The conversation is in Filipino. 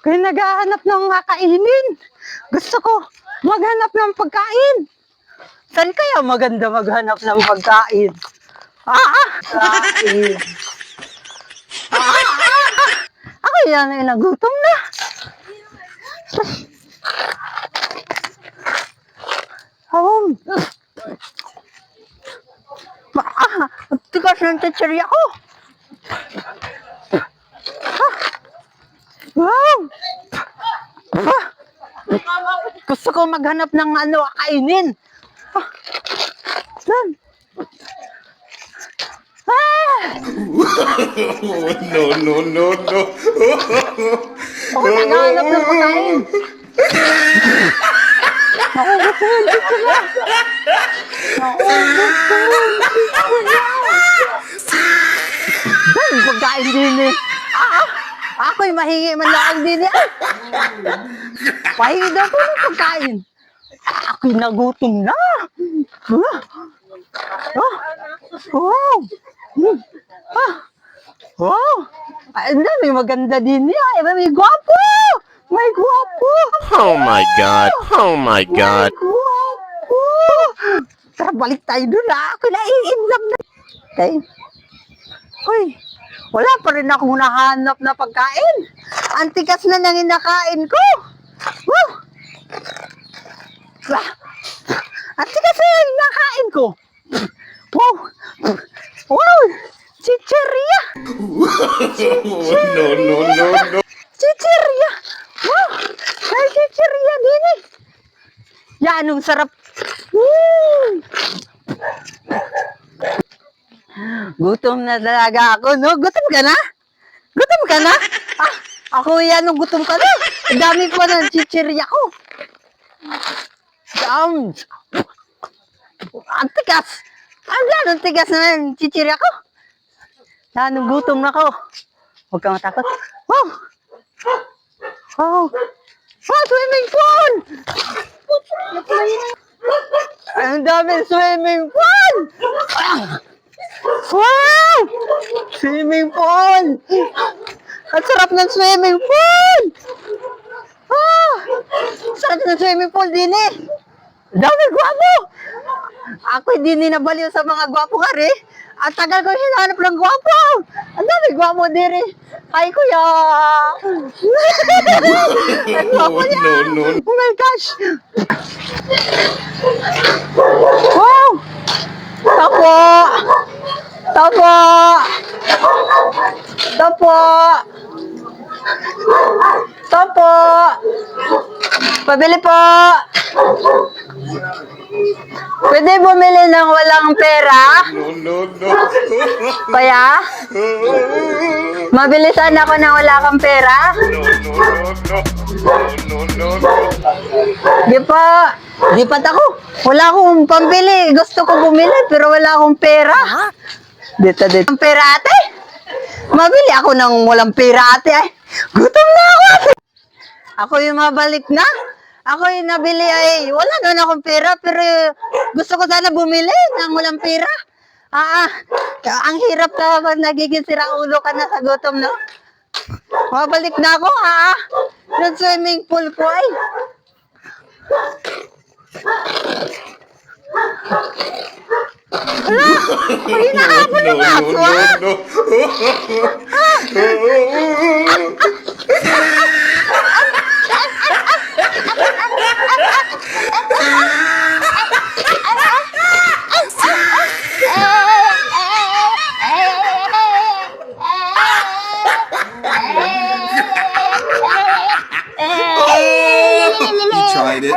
Kaya naghahanap ng kakainin. Gusto ko maghanap ng pagkain. Saan kaya maganda maghanap ng pagkain? Pagkain. Ako yan ay nagutom na. Tigas ng chichirya ko. Gusto ko maghanap ng kainin. Saan? No. Ako naghahanap ng pagkain. Ako gusto yung chichirya. Dahil pagkain din eh. Ako'y mahingi man lang din eh. Pahingi daw ko ng pagkain. Ako'y nagutom na. Wow. Ay, may maganda din niya. May gwapo. May gwapo. Oh my God. May gwapo. Tara, balik tayo doon Ako'y naiinlap na. Okay. Hoy. Wala pa rin akong nahanap na pagkain. Ang tigas na nang inakain ko. Woo! Ang tigas na nang inakain ko. Wow! Wow! Chichirya! No. Chichirya! Wow! Ay, chichirya din eh. Yan, ang sarap. Gutom na talaga ako, no? Gutom ka na? Gutom ka na? Ako yan, no? Gutom ka na. Ang dami pa ng chichirya ko. Ang tigas. Ang tigas na ng chichirya ko. Yan, gutom na ako. Huwag kang matakot. Wow! Wow! Wow, swimming pool! Ang daming swimming pool! Wow! Swimming pool! Ang sarap ng swimming pool! Sarap ng swimming pool din eh! Dami gwapo! Ako hindi nabaliw sa mga gwapo nga rin. Ang tagal ko hinahanap ng gwapo! Ang dami gwapo din eh! Ay kuya! Ang gwapo niya! No. Oh my gosh! Wow! Tapo! Tapo! Tapo! Tapo! Pabili po! Pwede bumili ng walang pera? No. Kaya? Mabilisan ako na wala kang pera? No. Di pa ako. Wala akong pambili. Gusto ko bumili pero wala akong pera. Dito. Ang pera ate? Mabili ako ng walang pera ate. Ay, gutom na ako ate. Ako yung mabalik na. Ako yung nabili ay wala naman akong pera pero gusto ko sana bumili ng walang pera. Ang hirap na pag nagiging siraulo ka na sa gutom, no? Mabalik na ako, ng swimming pool ko ay. Hala! Ay, nakahabol ng aso, No. He tried it.